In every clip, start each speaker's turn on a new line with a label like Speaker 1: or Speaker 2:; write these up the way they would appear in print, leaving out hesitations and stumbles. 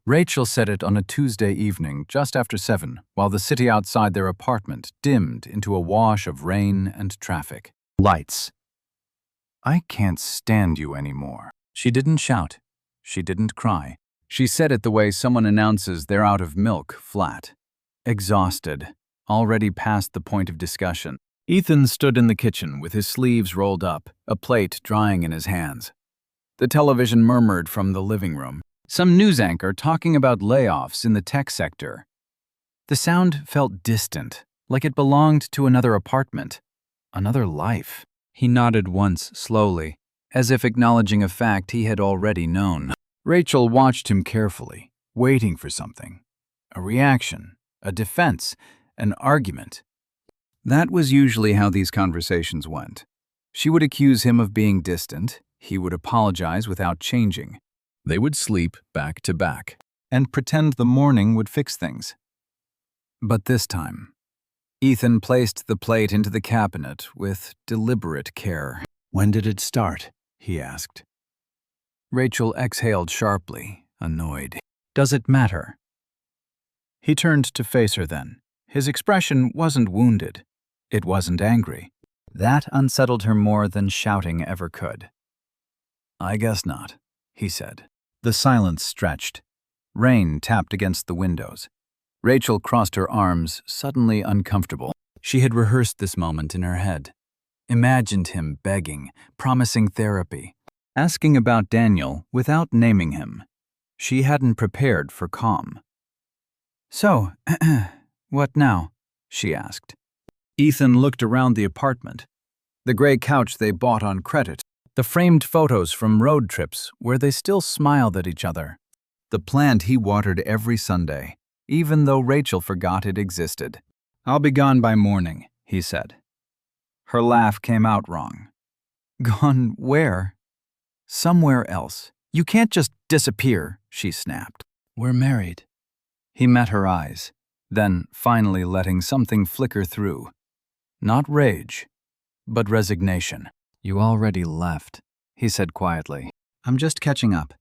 Speaker 1: Rachel said it on a Tuesday evening just after 7, while the city outside their apartment dimmed into a wash of rain and traffic. Lights. "I can't stand you anymore." She didn't shout. She didn't cry. She said it the way someone announces they're out of milk, flat. Exhausted, already past the point of discussion. Ethan stood in the kitchen with his sleeves rolled up, a plate drying in his hands. The television murmured from the living room, some news anchor talking about layoffs in the tech sector. The sound felt distant, like it belonged to another apartment, another life. He nodded once slowly, as if acknowledging a fact he had already known. Rachel watched him carefully, waiting for something. A reaction, a defense, an argument. That was usually how these conversations went. She would accuse him of being distant, he would apologize without changing. They would sleep back to back, and pretend the morning would fix things. But this time, Ethan placed the plate into the cabinet with deliberate care. "When did it start?" he asked. Rachel exhaled sharply, annoyed. "Does it matter?" He turned to face her then. His expression wasn't wounded. It wasn't angry. That unsettled her more than shouting ever could. "I guess not," he said. The silence stretched. Rain tapped against the windows. Rachel crossed her arms, suddenly uncomfortable. She had rehearsed this moment in her head. Imagined him begging, promising therapy, asking about Daniel without naming him. She hadn't prepared for calm. "So, what now?" she asked. Ethan looked around the apartment. The gray couch they bought on credit, the framed photos from road trips where they still smiled at each other, the plant he watered every Sunday, even though Rachel forgot it existed. "I'll be gone by morning," he said. Her laugh came out wrong. "Gone where?" "Somewhere else. You can't just disappear," she snapped. "We're married." He met her eyes, then finally letting something flicker through. Not rage, but resignation. "You already left," he said quietly. "I'm just catching up."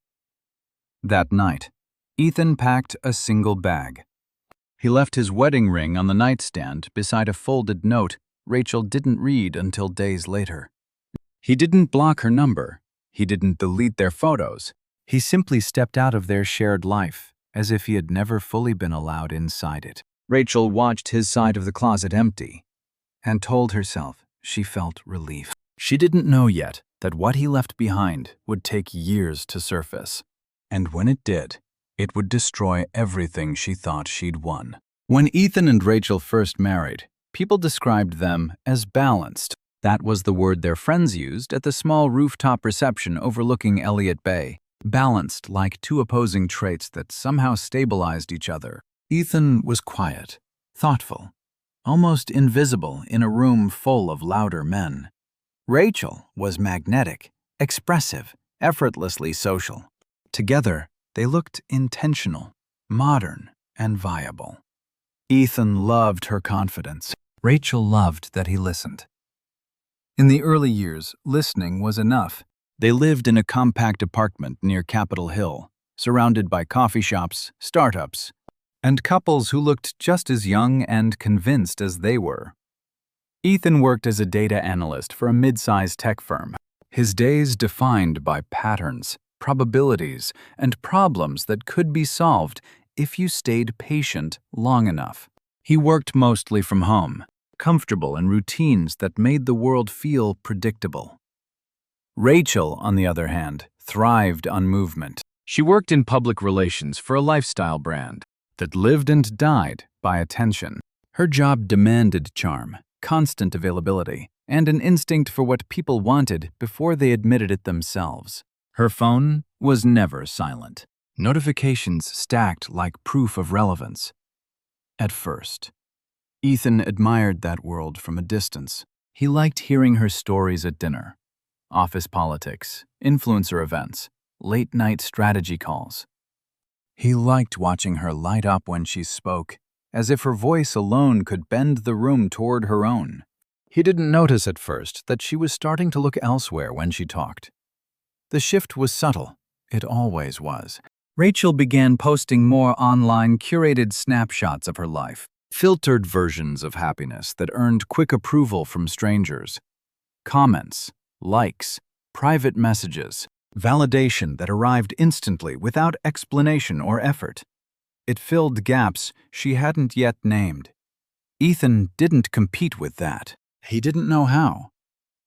Speaker 1: That night, Ethan packed a single bag. He left his wedding ring on the nightstand beside a folded note Rachel didn't read until days later. He didn't block her number. He didn't delete their photos. He simply stepped out of their shared life, as if he had never fully been allowed inside it. Rachel watched his side of the closet empty, and told herself she felt relief. She didn't know yet that what he left behind would take years to surface. And when it did, it would destroy everything she thought she'd won. When Ethan and Rachel first married, people described them as balanced. That was the word their friends used at the small rooftop reception overlooking Elliott Bay. Balanced like two opposing traits that somehow stabilized each other. Ethan was quiet, thoughtful, almost invisible in a room full of louder men. Rachel was magnetic, expressive, effortlessly social. Together, they looked intentional, modern, and viable. Ethan loved her confidence. Rachel loved that he listened. In the early years, listening was enough. They lived in a compact apartment near Capitol Hill, surrounded by coffee shops, startups, and couples who looked just as young and convinced as they were. Ethan worked as a data analyst for a mid-sized tech firm, his days defined by patterns, probabilities, and problems that could be solved if you stayed patient long enough. He worked mostly from home, comfortable in routines that made the world feel predictable. Rachel, on the other hand, thrived on movement. She worked in public relations for a lifestyle brand that lived and died by attention. Her job demanded charm, constant availability, and an instinct for what people wanted before they admitted it themselves. Her phone was never silent. Notifications stacked like proof of relevance. At first, Ethan admired that world from a distance. He liked hearing her stories at dinner. Office politics, influencer events, late-night strategy calls. He liked watching her light up when she spoke, as if her voice alone could bend the room toward her own. He didn't notice at first that she was starting to look elsewhere when she talked. The shift was subtle. It always was. Rachel began posting more online curated snapshots of her life, filtered versions of happiness that earned quick approval from strangers. Comments, likes, private messages, validation that arrived instantly without explanation or effort. It filled gaps she hadn't yet named. Ethan didn't compete with that. He didn't know how.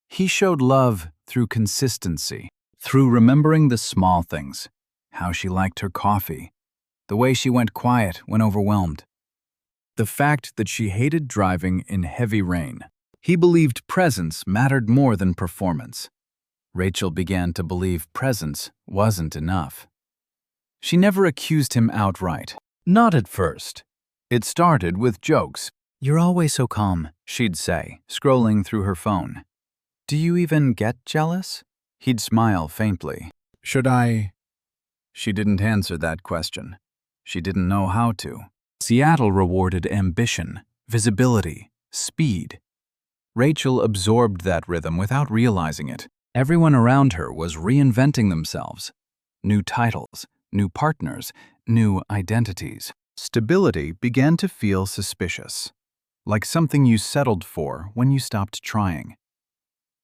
Speaker 1: He showed love through consistency, through remembering the small things, how she liked her coffee, the way she went quiet when overwhelmed, the fact that she hated driving in heavy rain. He believed presence mattered more than performance. Rachel began to believe presence wasn't enough. She never accused him outright. Not at first. It started with jokes. "You're always so calm," she'd say, scrolling through her phone. "Do you even get jealous?" He'd smile faintly. "Should I?" She didn't answer that question. She didn't know how to. Seattle rewarded ambition, visibility, speed. Rachel absorbed that rhythm without realizing it. Everyone around her was reinventing themselves. New titles, new partners, new identities. Stability began to feel suspicious, like something you settled for when you stopped trying.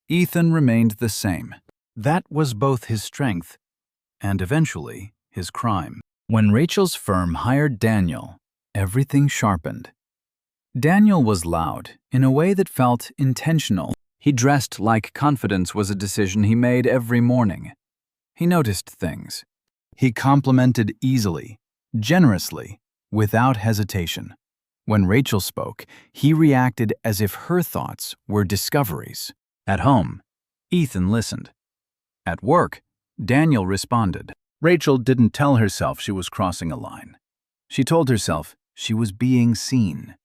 Speaker 1: Ethan remained the same. That was both his strength and eventually his crime. When Rachel's firm hired Daniel, everything sharpened. Daniel was loud in a way that felt intentional. He dressed like confidence was a decision he made every morning. He noticed things. He complimented easily, generously, without hesitation. When Rachel spoke, he reacted as if her thoughts were discoveries. At home, Ethan listened. At work, Daniel responded. Rachel didn't tell herself she was crossing a line. She told herself she was being seen.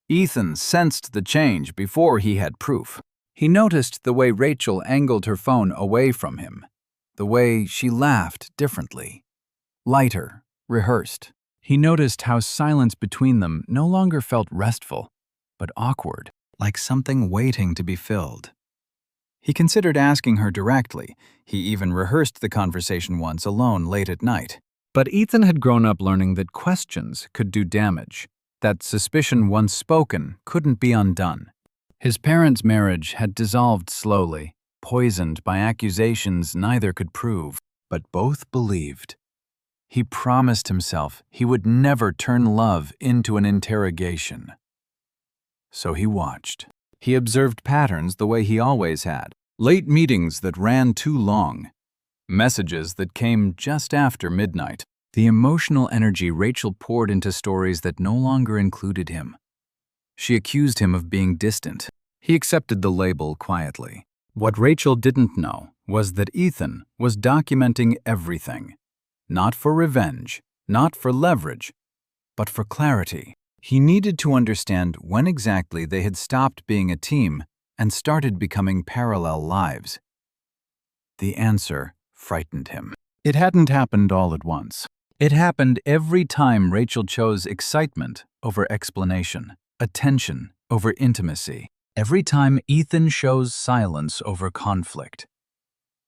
Speaker 1: Ethan sensed the change before he had proof. He noticed the way Rachel angled her phone away from him, the way she laughed differently, lighter, rehearsed. He noticed how silence between them no longer felt restful, but awkward, like something waiting to be filled. He considered asking her directly. He even rehearsed the conversation once alone late at night. But Ethan had grown up learning that questions could do damage, that suspicion once spoken couldn't be undone. His parents' marriage had dissolved slowly, poisoned by accusations neither could prove, but both believed. He promised himself he would never turn love into an interrogation. So he watched. He observed patterns the way he always had. Late meetings that ran too long. Messages that came just after midnight. The emotional energy Rachel poured into stories that no longer included him. She accused him of being distant. He accepted the label quietly. What Rachel didn't know was that Ethan was documenting everything. Not for revenge, not for leverage, but for clarity. He needed to understand when exactly they had stopped being a team and started becoming parallel lives. The answer frightened him. It hadn't happened all at once. It happened every time Rachel chose excitement over explanation, attention over intimacy. Every time Ethan chose silence over conflict,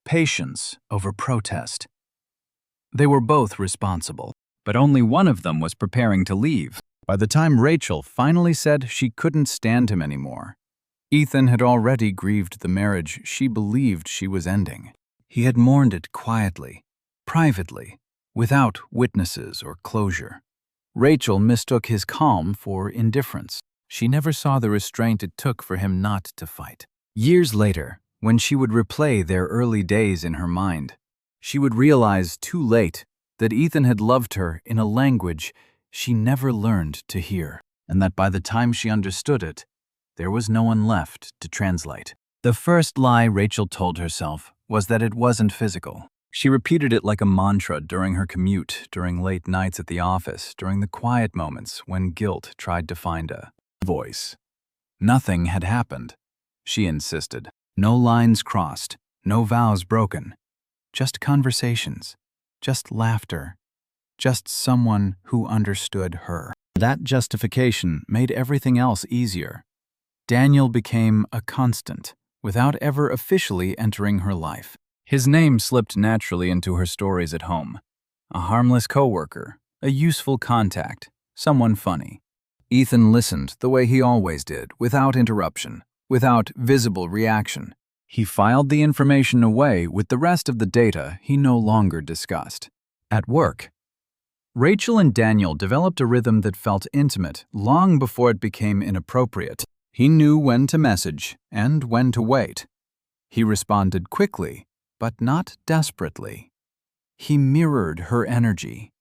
Speaker 1: patience over protest. They were both responsible, but only one of them was preparing to leave. By the time Rachel finally said she couldn't stand him anymore, Ethan had already grieved the marriage she believed she was ending. He had mourned it quietly, privately, without witnesses or closure. Rachel mistook his calm for indifference. She never saw the restraint it took for him not to fight. Years later, when she would replay their early days in her mind, she would realize too late that Ethan had loved her in a language she never learned to hear, and that by the time she understood it, there was no one left to translate. The first lie Rachel told herself was that it wasn't physical. She repeated it like a mantra during her commute, during late nights at the office, during the quiet moments when guilt tried to find a voice. Nothing had happened, she insisted. No lines crossed, no vows broken. Just conversations, just laughter, just someone who understood her. That justification made everything else easier. Daniel became a constant, without ever officially entering her life. His name slipped naturally into her stories at home. A harmless coworker, a useful contact, someone funny. Ethan listened the way he always did, without interruption, without visible reaction. He filed the information away with the rest of the data he no longer discussed. At work, Rachel and Daniel developed a rhythm that felt intimate long before it became inappropriate. He knew when to message and when to wait. He responded quickly, but not desperately. He mirrored her energy,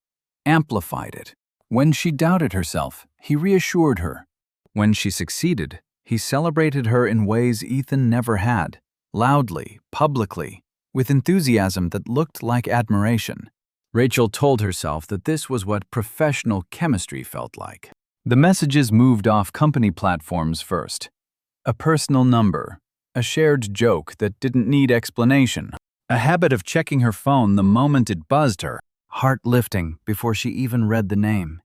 Speaker 1: amplified it. When she doubted herself, he reassured her. When she succeeded, he celebrated her in ways Ethan never had, loudly, publicly, with enthusiasm that looked like admiration. Rachel told herself that this was what professional chemistry felt like. The messages moved off company platforms first. A personal number, a shared joke that didn't need explanation, a habit of checking her phone the moment it buzzed her, heart lifting before she even read the name.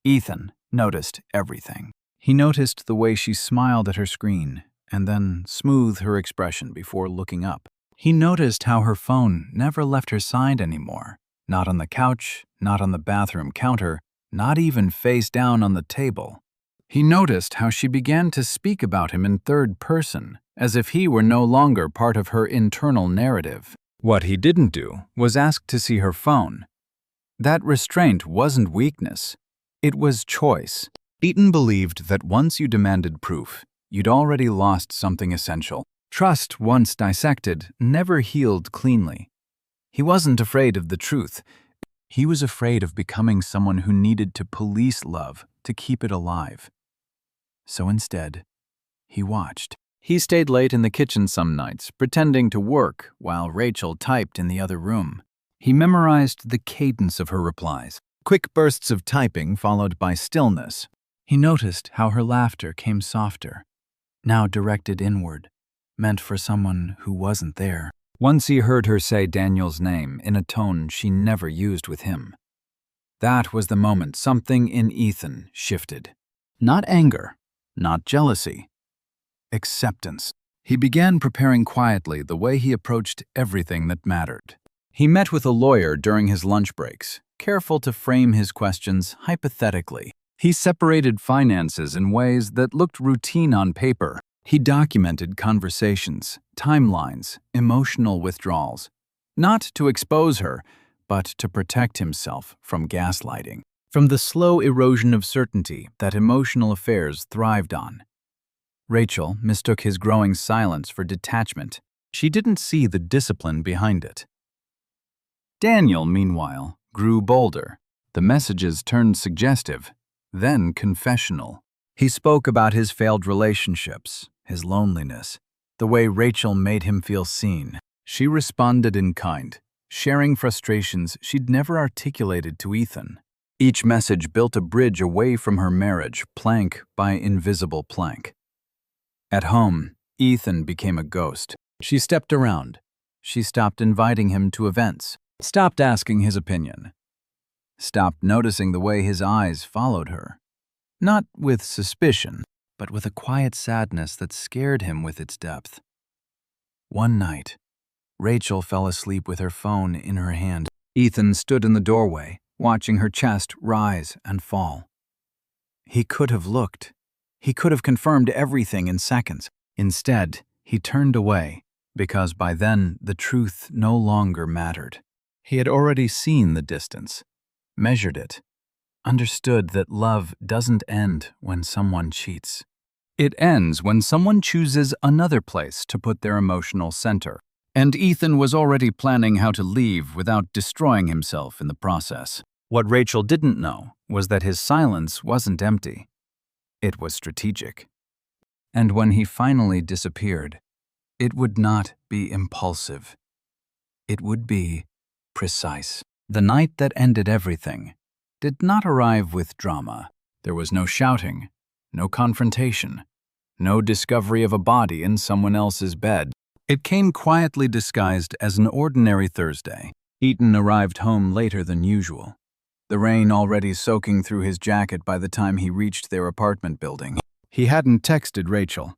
Speaker 1: Ethan noticed everything. He noticed the way she smiled at her screen and then smoothed her expression before looking up. He noticed how her phone never left her side anymore, not on the couch, not on the bathroom counter, not even face down on the table. He noticed how she began to speak about him in third person, as if he were no longer part of her internal narrative. What he didn't do was ask to see her phone. That restraint wasn't weakness. It was choice. Eaton believed that once you demanded proof, you'd already lost something essential. Trust, once dissected, never healed cleanly. He wasn't afraid of the truth. He was afraid of becoming someone who needed to police love to keep it alive. So instead, he watched. He stayed late in the kitchen some nights, pretending to work while Rachel typed in the other room. He memorized the cadence of her replies, quick bursts of typing followed by stillness. He noticed how her laughter came softer, now directed inward, meant for someone who wasn't there. Once he heard her say Daniel's name in a tone she never used with him. That was the moment something in Ethan shifted. Not anger, not jealousy. Acceptance. He began preparing quietly the way he approached everything that mattered. He met with a lawyer during his lunch breaks, careful to frame his questions hypothetically. He separated finances in ways that looked routine on paper. He documented conversations, timelines, emotional withdrawals, not to expose her, but to protect himself from gaslighting, from the slow erosion of certainty that emotional affairs thrived on. Rachel mistook his growing silence for detachment. She didn't see the discipline behind it. Daniel, meanwhile, grew bolder. The messages turned suggestive, then confessional. He spoke about his failed relationships, his loneliness, the way Rachel made him feel seen. She responded in kind, sharing frustrations she'd never articulated to Ethan. Each message built a bridge away from her marriage, plank by invisible plank. At home, Ethan became a ghost. She stepped around. She stopped inviting him to events, stopped asking his opinion, stopped noticing the way his eyes followed her. Not with suspicion, but with a quiet sadness that scared him with its depth. One night, Rachel fell asleep with her phone in her hand. Ethan stood in the doorway, watching her chest rise and fall. He could have looked. He could have confirmed everything in seconds. Instead, he turned away, because by then the truth no longer mattered. He had already seen the distance, measured it, understood that love doesn't end when someone cheats. It ends when someone chooses another place to put their emotional center. And Ethan was already planning how to leave without destroying himself in the process. What Rachel didn't know was that his silence wasn't empty. It was strategic. And when he finally disappeared, it would not be impulsive. It would be precise. The night that ended everything did not arrive with drama. There was no shouting, no confrontation, no discovery of a body in someone else's bed. It came quietly disguised as an ordinary Thursday. Ethan arrived home later than usual, the rain already soaking through his jacket by the time he reached their apartment building. He hadn't texted Rachel.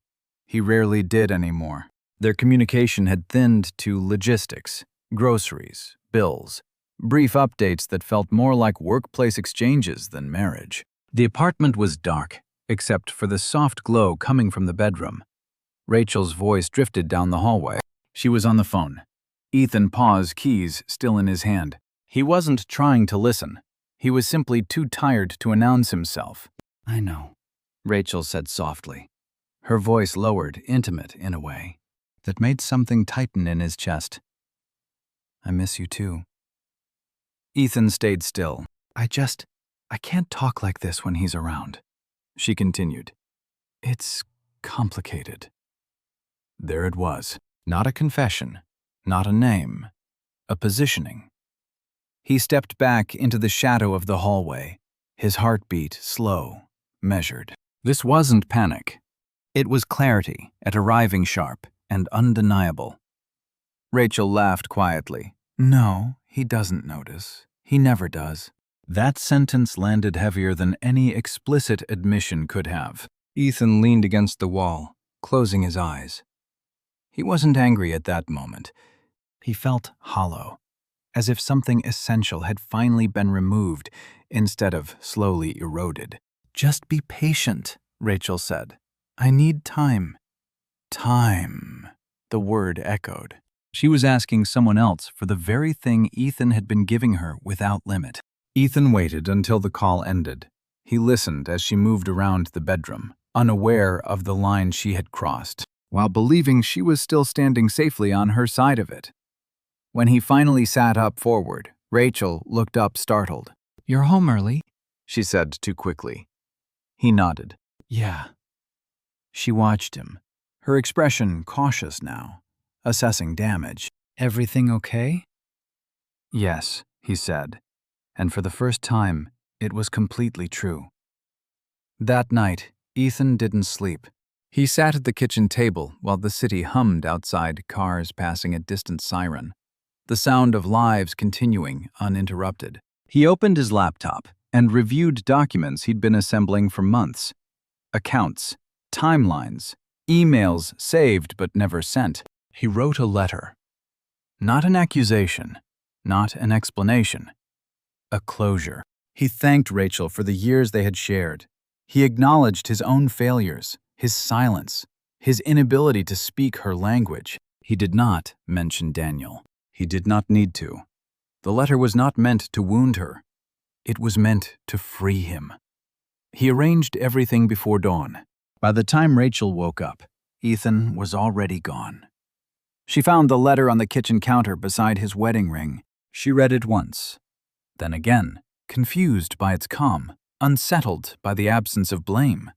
Speaker 1: He rarely did anymore. Their communication had thinned to logistics, groceries, bills, brief updates that felt more like workplace exchanges than marriage. The apartment was dark, except for the soft glow coming from the bedroom. Rachel's voice drifted down the hallway. She was on the phone. Ethan paused, keys still in his hand. He wasn't trying to listen. He was simply too tired to announce himself. "I know," Rachel said softly. Her voice lowered, intimate in a way, that made something tighten in his chest. "I miss you too." Ethan stayed still. I can't talk like this when he's around," she continued. "It's complicated." There it was. Not a confession, not a name, a positioning. He stepped back into the shadow of the hallway, his heartbeat slow, measured. This wasn't panic. It was clarity, arriving sharp and undeniable. Rachel laughed quietly. "No, he doesn't notice. He never does." That sentence landed heavier than any explicit admission could have. Ethan leaned against the wall, closing his eyes. He wasn't angry at that moment. He felt hollow, as if something essential had finally been removed instead of slowly eroded. "Just be patient," Rachel said. "I need time." Time, the word echoed. She was asking someone else for the very thing Ethan had been giving her without limit. Ethan waited until the call ended. He listened as she moved around the bedroom, unaware of the line she had crossed, while believing she was still standing safely on her side of it. When he finally sat up forward, Rachel looked up startled. "You're home early," she said too quickly. He nodded. "Yeah." She watched him, her expression cautious now, assessing damage. "Everything okay?" "Yes," he said, and for the first time, it was completely true. That night, Ethan didn't sleep. He sat at the kitchen table while the city hummed outside, cars passing a distant siren, the sound of lives continuing uninterrupted. He opened his laptop and reviewed documents he'd been assembling for months. Accounts, timelines, emails saved but never sent. He wrote a letter. Not an accusation, not an explanation. A closure. He thanked Rachel for the years they had shared. He acknowledged his own failures, his silence, his inability to speak her language. He did not mention Daniel. He did not need to. The letter was not meant to wound her. It was meant to free him. He arranged everything before dawn. By the time Rachel woke up, Ethan was already gone. She found the letter on the kitchen counter beside his wedding ring. She read it once. Then again, confused by its calm, unsettled by the absence of blame.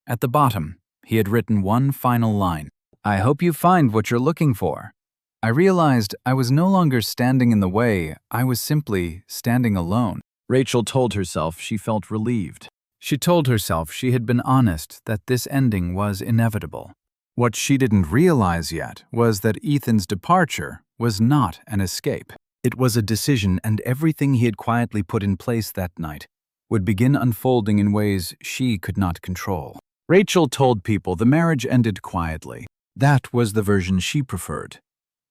Speaker 1: At the bottom, he had written one final line. "I hope you find what you're looking for." I realized I was no longer standing in the way, I was simply standing alone. Rachel told herself she felt relieved. She told herself she had been honest that this ending was inevitable. What she didn't realize yet was that Ethan's departure was not an escape. It was a decision, and everything he had quietly put in place that night would begin unfolding in ways she could not control. Rachel told people the marriage ended quietly. That was the version she preferred.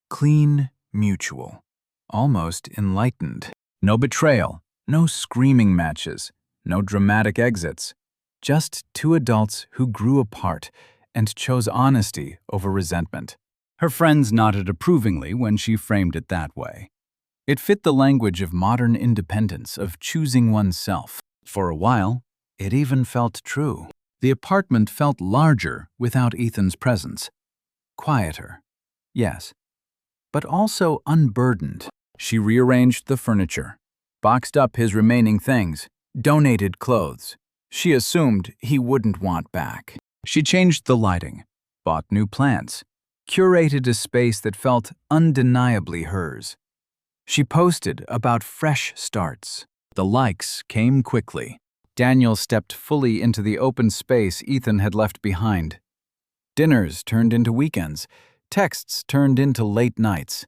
Speaker 1: Clean, mutual, almost enlightened. No betrayal, no screaming matches, no dramatic exits. Just two adults who grew apart and chose honesty over resentment. Her friends nodded approvingly when she framed it that way. It fit the language of modern independence, of choosing oneself. For a while, it even felt true. The apartment felt larger without Ethan's presence. Quieter, yes, but also unburdened. She rearranged the furniture, boxed up his remaining things, donated clothes she assumed he wouldn't want back. She changed the lighting, bought new plants, curated a space that felt undeniably hers. She posted about fresh starts. The likes came quickly. Daniel stepped fully into the open space Ethan had left behind. Dinners turned into weekends. Texts turned into late nights.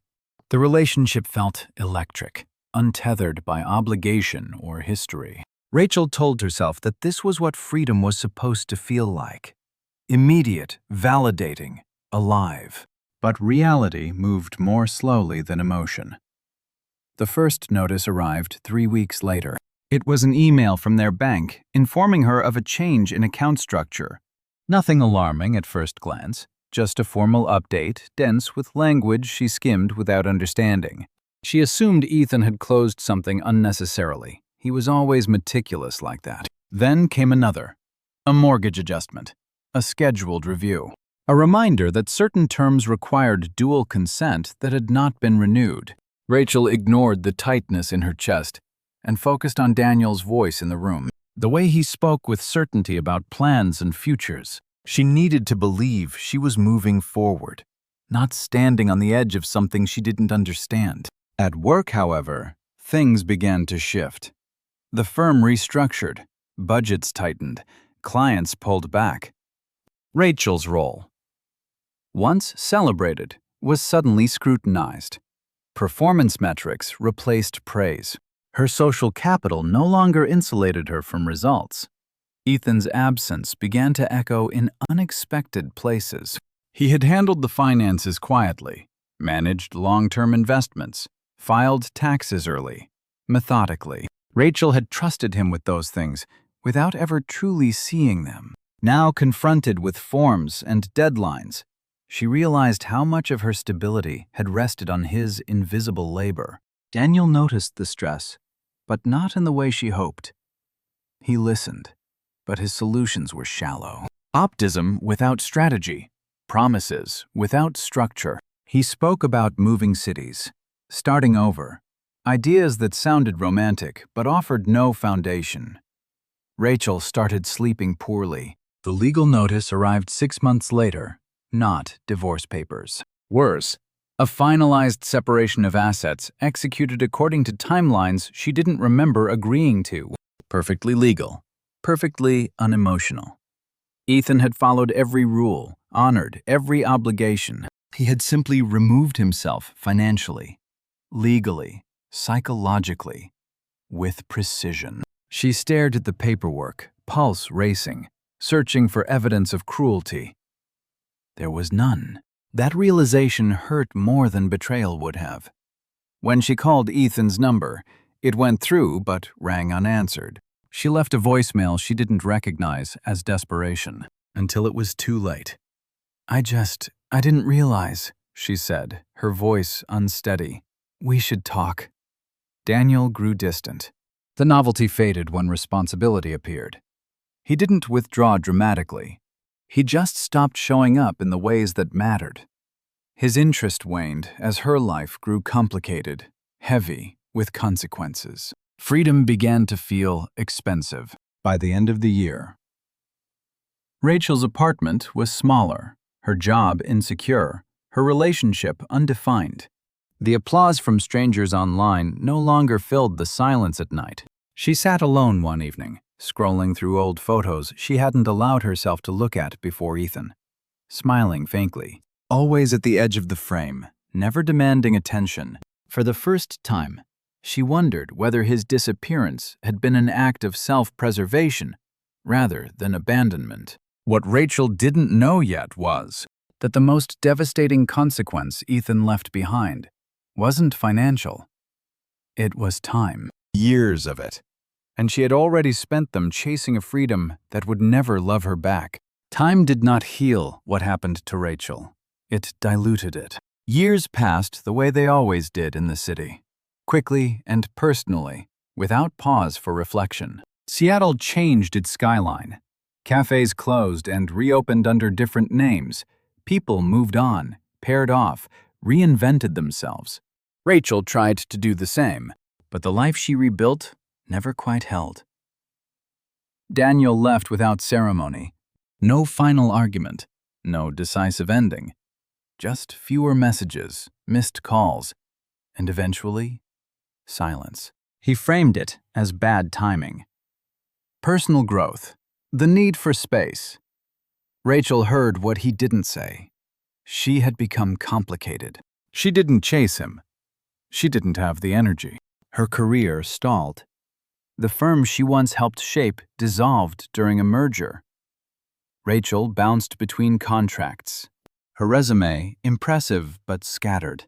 Speaker 1: The relationship felt electric, untethered by obligation or history. Rachel told herself that this was what freedom was supposed to feel like. Immediate, validating, alive. But reality moved more slowly than emotion. The first notice arrived 3 weeks later. It was an email from their bank informing her of a change in account structure. Nothing alarming at first glance, just a formal update, dense with language she skimmed without understanding. She assumed Ethan had closed something unnecessarily. He was always meticulous like that. Then came another. A mortgage adjustment. A scheduled review. A reminder that certain terms required dual consent that had not been renewed. Rachel ignored the tightness in her chest and focused on Daniel's voice in the room. The way he spoke with certainty about plans and futures. She needed to believe she was moving forward, not standing on the edge of something she didn't understand. At work, however, things began to shift. The firm restructured, budgets tightened, clients pulled back. Rachel's role, once celebrated, was suddenly scrutinized. Performance metrics replaced praise. Her social capital no longer insulated her from results. Ethan's absence began to echo in unexpected places. He had handled the finances quietly, managed long-term investments, filed taxes early, methodically. Rachel had trusted him with those things without ever truly seeing them. Now confronted with forms and deadlines, she realized how much of her stability had rested on his invisible labor. Daniel noticed the stress, but not in the way she hoped. He listened, but his solutions were shallow. Optimism without strategy, promises without structure. He spoke about moving cities, starting over, ideas that sounded romantic but offered no foundation. Rachel started sleeping poorly. The legal notice arrived 6 months later, not divorce papers. Worse, a finalized separation of assets executed according to timelines she didn't remember agreeing to. Perfectly legal, perfectly unemotional. Ethan had followed every rule, honored every obligation. He had simply removed himself financially, legally, psychologically, with precision. She stared at the paperwork, pulse racing, searching for evidence of cruelty. There was none. That realization hurt more than betrayal would have. When she called Ethan's number, it went through but rang unanswered. She left a voicemail she didn't recognize as desperation, until it was too late. I didn't realize, she said, her voice unsteady. We should talk. Daniel grew distant. The novelty faded when responsibility appeared. He didn't withdraw dramatically. He just stopped showing up in the ways that mattered. His interest waned as her life grew complicated, heavy, with consequences. Freedom began to feel expensive. By the end of the year, Rachel's apartment was smaller, her job insecure, her relationship undefined. The applause from strangers online no longer filled the silence at night. She sat alone one evening, scrolling through old photos she hadn't allowed herself to look at before Ethan, smiling faintly, always at the edge of the frame, never demanding attention. For the first time, she wondered whether his disappearance had been an act of self-preservation rather than abandonment. What Rachel didn't know yet was that the most devastating consequence Ethan left behind wasn't financial. It was time. Years of it. And she had already spent them chasing a freedom that would never love her back. Time did not heal what happened to Rachel. It diluted it. Years passed the way they always did in the city. Quickly and personally, without pause for reflection. Seattle changed its skyline. Cafes closed and reopened under different names. People moved on, paired off, reinvented themselves. Rachel tried to do the same, but the life she rebuilt never quite held. Daniel left without ceremony. No final argument, no decisive ending. Just fewer messages, missed calls, and eventually, silence. He framed it as bad timing. Personal growth, the need for space. Rachel heard what he didn't say. She had become complicated. She didn't chase him. She didn't have the energy. Her career stalled. The firm she once helped shape dissolved during a merger. Rachel bounced between contracts. Her resume, impressive but scattered.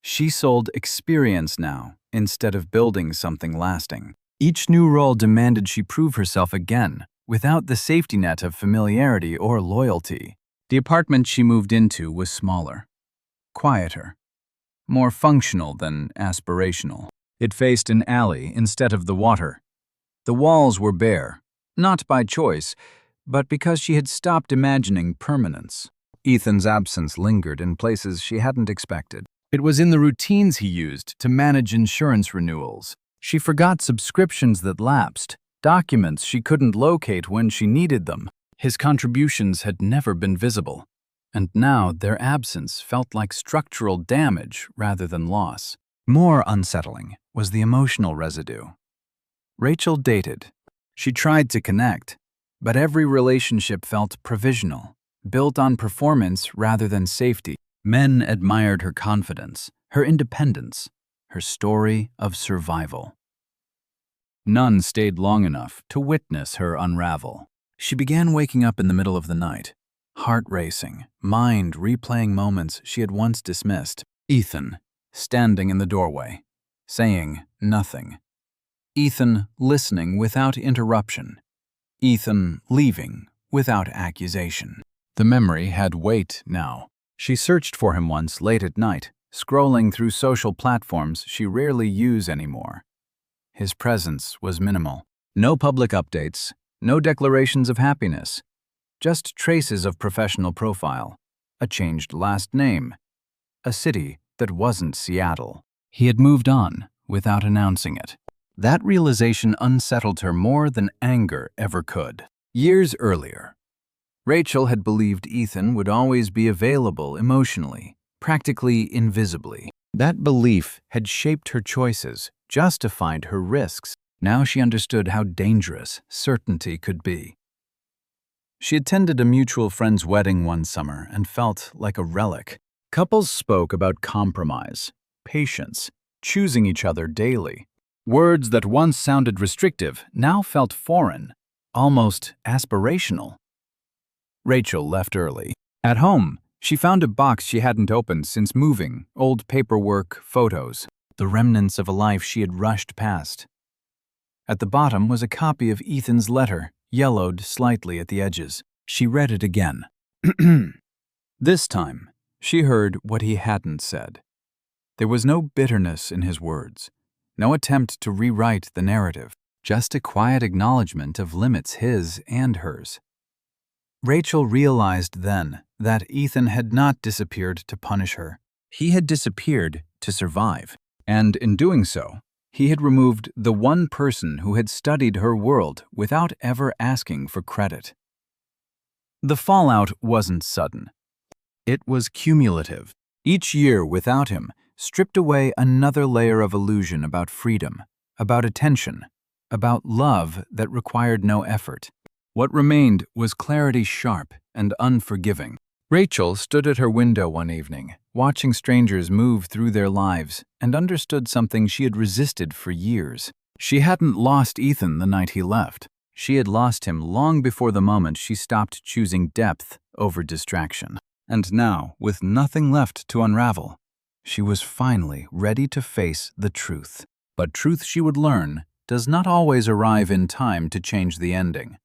Speaker 1: She sold experience now, instead of building something lasting. Each new role demanded she prove herself again, without the safety net of familiarity or loyalty. The apartment she moved into was smaller, quieter, more functional than aspirational. It faced an alley instead of the water. The walls were bare, not by choice, but because she had stopped imagining permanence. Ethan's absence lingered in places she hadn't expected. It was in the routines he used to manage insurance renewals. She forgot subscriptions that lapsed, documents she couldn't locate when she needed them. His contributions had never been visible, and now their absence felt like structural damage rather than loss. More unsettling was the emotional residue. Rachel dated. She tried to connect, but every relationship felt provisional, built on performance rather than safety. Men admired her confidence, her independence, her story of survival. None stayed long enough to witness her unravel. She began waking up in the middle of the night, heart racing, mind replaying moments she had once dismissed. Ethan, standing in the doorway, saying nothing. Ethan listening without interruption. Ethan leaving without accusation. The memory had weight now. She searched for him once late at night, scrolling through social platforms she rarely use anymore. His presence was minimal. No public updates, no declarations of happiness, just traces of professional profile, a changed last name, a city that wasn't Seattle. He had moved on without announcing it. That realization unsettled her more than anger ever could. Years earlier, Rachel had believed Ethan would always be available emotionally, practically invisibly. That belief had shaped her choices, justified her risks. Now she understood how dangerous certainty could be. She attended a mutual friend's wedding one summer and felt like a relic. Couples spoke about compromise, patience, choosing each other daily. Words that once sounded restrictive now felt foreign, almost aspirational. Rachel left early. At home, she found a box she hadn't opened since moving, old paperwork, photos, the remnants of a life she had rushed past. At the bottom was a copy of Ethan's letter, yellowed slightly at the edges. She read it again. This time, she heard what he hadn't said. There was no bitterness in his words, no attempt to rewrite the narrative, just a quiet acknowledgement of limits his and hers. Rachel realized then that Ethan had not disappeared to punish her. He had disappeared to survive, and in doing so, he had removed the one person who had studied her world without ever asking for credit. The fallout wasn't sudden. It was cumulative. Each year without him stripped away another layer of illusion about freedom, about attention, about love that required no effort. What remained was clarity sharp and unforgiving. Rachel stood at her window one evening, watching strangers move through their lives, and understood something she had resisted for years. She hadn't lost Ethan the night he left. She had lost him long before the moment she stopped choosing depth over distraction. And now, with nothing left to unravel, she was finally ready to face the truth. But truth, she would learn, does not always arrive in time to change the ending.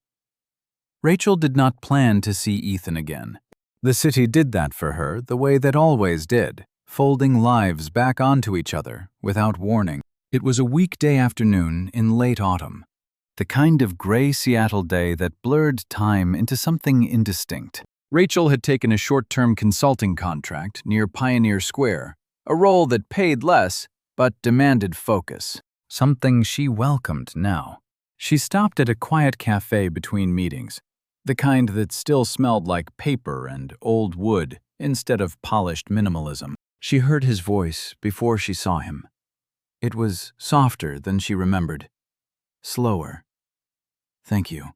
Speaker 1: Rachel did not plan to see Ethan again. The city did that for her the way that always did, folding lives back onto each other without warning. It was a weekday afternoon in late autumn, the kind of gray Seattle day that blurred time into something indistinct. Rachel had taken a short-term consulting contract near Pioneer Square, a role that paid less but demanded focus, something she welcomed now. She stopped at a quiet cafe between meetings, the kind that still smelled like paper and old wood instead of polished minimalism. She heard his voice before she saw him. It was softer than she remembered, slower. "Thank you,"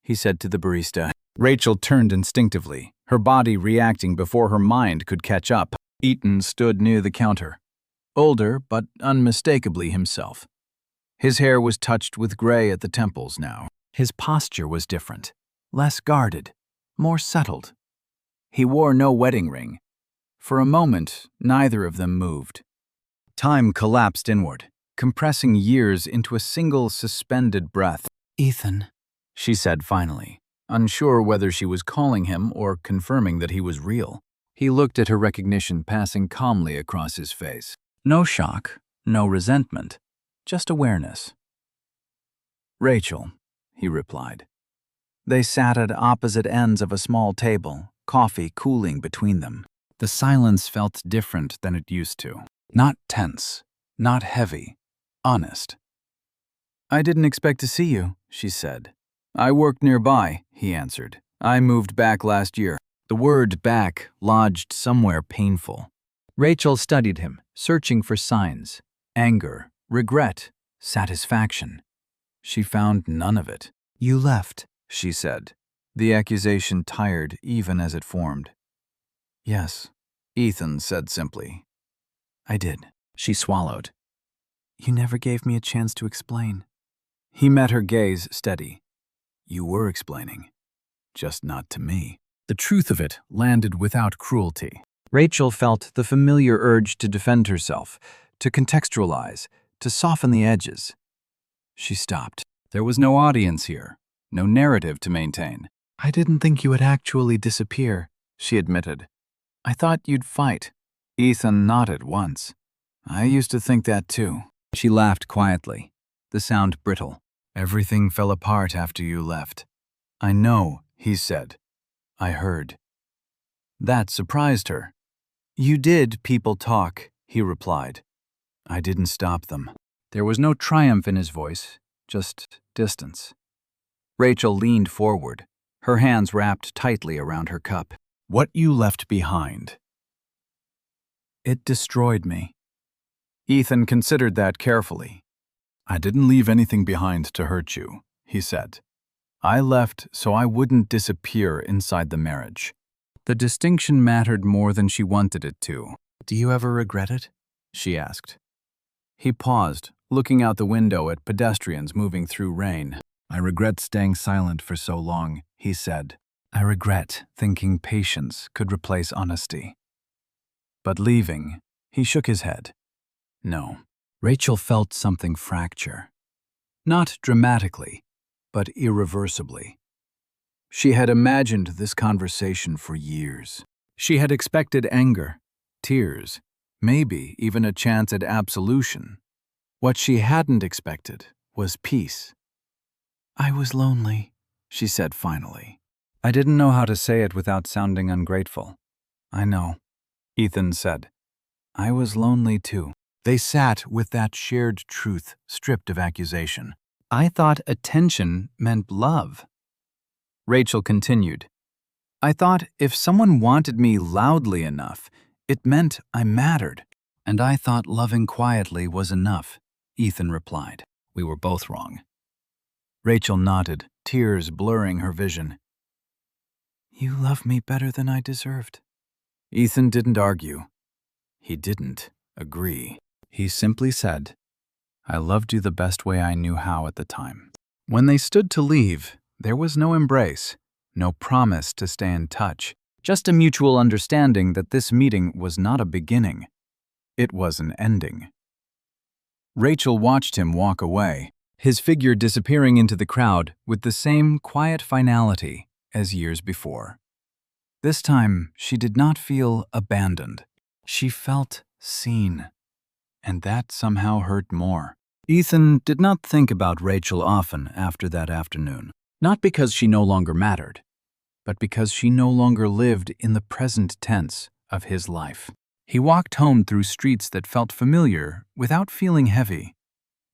Speaker 1: he said to the barista. Rachel turned instinctively, her body reacting before her mind could catch up. Ethan stood near the counter, older but unmistakably himself. His hair was touched with gray at the temples now. His posture was different, less guarded, more settled. He wore no wedding ring. For a moment, neither of them moved. Time collapsed inward, compressing years into a single suspended breath. "Ethan," she said finally, unsure whether she was calling him or confirming that he was real. He looked at her recognition passing calmly across his face. No shock, no resentment, just awareness. "Rachel," he replied. They sat at opposite ends of a small table, coffee cooling between them. The silence felt different than it used to. Not tense, not heavy, honest. "I didn't expect to see you," she said. "I worked nearby," he answered. "I moved back last year." The word back lodged somewhere painful. Rachel studied him, searching for signs. Anger, regret, satisfaction. She found none of it. "You left," she said, the accusation tired even as it formed. "Yes," Ethan said simply. "I did." She swallowed. "You never gave me a chance to explain." He met her gaze steady. "You were explaining, just not to me." The truth of it landed without cruelty. Rachel felt the familiar urge to defend herself, to contextualize, to soften the edges. She stopped. There was no audience here, no narrative to maintain. "I didn't think you would actually disappear," she admitted. "I thought you'd fight." Ethan nodded once. "I used to think that too." She laughed quietly, the sound brittle. "Everything fell apart after you left." "I know," he said. "I heard." That surprised her. "You did people talk," he replied. "I didn't stop them." There was no triumph in his voice, just distance. Rachel leaned forward, her hands wrapped tightly around her cup. "What you left behind. It destroyed me." Ethan considered that carefully. "I didn't leave anything behind to hurt you," he said. "I left so I wouldn't disappear inside the marriage." The distinction mattered more than she wanted it to. "Do you ever regret it?" she asked. He paused, looking out the window at pedestrians moving through rain. "I regret staying silent for so long," he said. "I regret thinking patience could replace honesty." But leaving, he shook his head. No. Rachel felt something fracture. Not dramatically, but irreversibly. She had imagined this conversation for years. She had expected anger, tears, maybe even a chance at absolution. What she hadn't expected was peace. "I was lonely," she said finally. "I didn't know how to say it without sounding ungrateful." "I know," Ethan said. "I was lonely too." They sat with that shared truth stripped of accusation. "I thought attention meant love." Rachel continued. "I thought if someone wanted me loudly enough, it meant I mattered." "And I thought loving quietly was enough," Ethan replied. "We were both wrong." Rachel nodded, tears blurring her vision. "You love me better than I deserved." Ethan didn't argue. He didn't agree. He simply said, "I loved you the best way I knew how at the time." When they stood to leave, there was no embrace, no promise to stay in touch, just a mutual understanding that this meeting was not a beginning. It was an ending. Rachel watched him walk away, his figure disappearing into the crowd with the same quiet finality as years before. This time, she did not feel abandoned. She felt seen. And that somehow hurt more. Ethan did not think about Rachel often after that afternoon, not because she no longer mattered, but because she no longer lived in the present tense of his life. He walked home through streets that felt familiar without feeling heavy.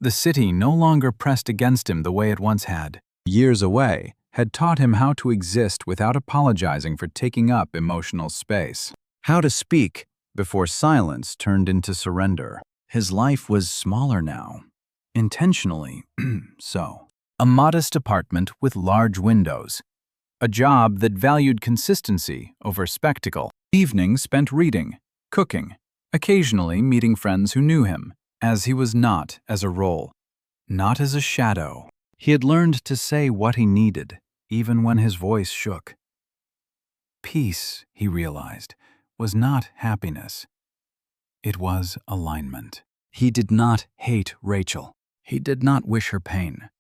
Speaker 1: The city no longer pressed against him the way it once had. Years away had taught him how to exist without apologizing for taking up emotional space, how to speak before silence turned into surrender. His life was smaller now, intentionally so. A modest apartment with large windows. A job that valued consistency over spectacle. Evenings spent reading, cooking, occasionally meeting friends who knew him, as he was not as a role, not as a shadow. He had learned to say what he needed, even when his voice shook. Peace, he realized, was not happiness. It was alignment. He did not hate Rachel. He did not wish her pain.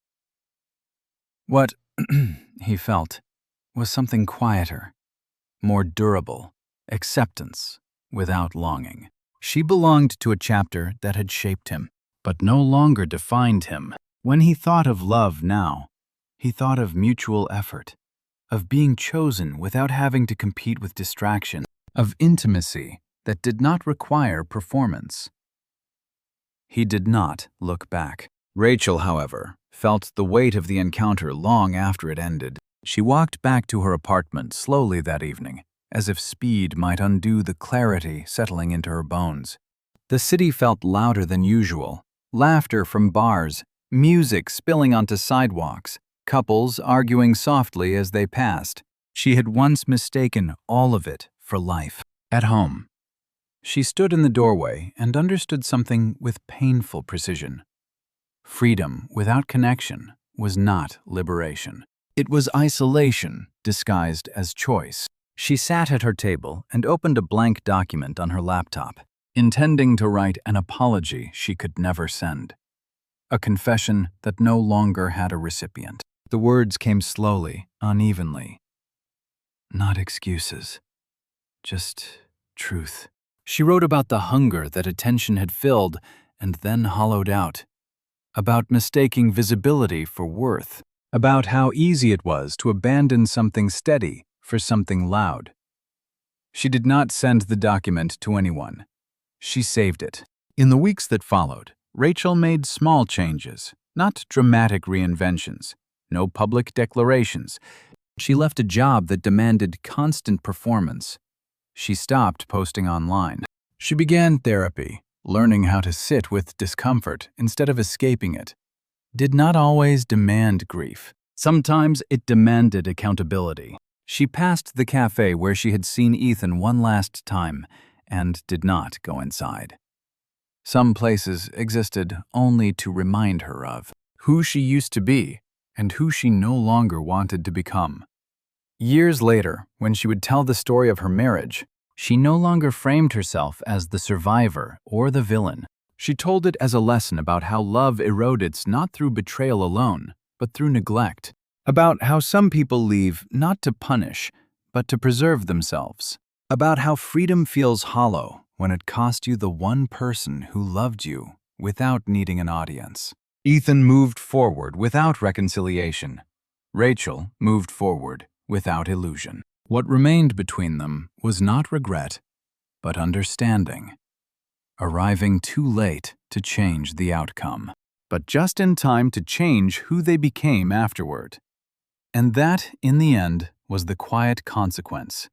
Speaker 1: What he felt was something quieter, more durable, acceptance without longing. She belonged to a chapter that had shaped him, but no longer defined him. When he thought of love now, he thought of mutual effort, of being chosen without having to compete with distraction, of intimacy that did not require performance. He did not look back. Rachel, however, felt the weight of the encounter long after it ended. She walked back to her apartment slowly that evening, as if speed might undo the clarity settling into her bones. The city felt louder than usual. Laughter from bars, music spilling onto sidewalks, couples arguing softly as they passed. She had once mistaken all of it for life. At home, she stood in the doorway and understood something with painful precision. Freedom without connection was not liberation. It was isolation disguised as choice. She sat at her table and opened a blank document on her laptop, intending to write an apology she could never send. A confession that no longer had a recipient. The words came slowly, unevenly. Not excuses, just truth. She wrote about the hunger that attention had filled and then hollowed out, about mistaking visibility for worth, about how easy it was to abandon something steady for something loud. She did not send the document to anyone. She saved it. In the weeks that followed, Rachel made small changes, not dramatic reinventions, no public declarations. She left a job that demanded constant performance. She stopped posting online. She began therapy, learning how to sit with discomfort instead of escaping it. Did not always demand grief. Sometimes it demanded accountability. She passed the cafe where she had seen Ethan one last time and did not go inside. Some places existed only to remind her of who she used to be and who she no longer wanted to become. Years later, when she would tell the story of her marriage, she no longer framed herself as the survivor or the villain. She told it as a lesson about how love erodes not through betrayal alone, but through neglect. About how some people leave not to punish, but to preserve themselves. About how freedom feels hollow when it cost you the one person who loved you without needing an audience. Ethan moved forward without reconciliation. Rachel moved forward without illusion. What remained between them was not regret, but understanding, arriving too late to change the outcome, but just in time to change who they became afterward. And that, in the end, was the quiet consequence.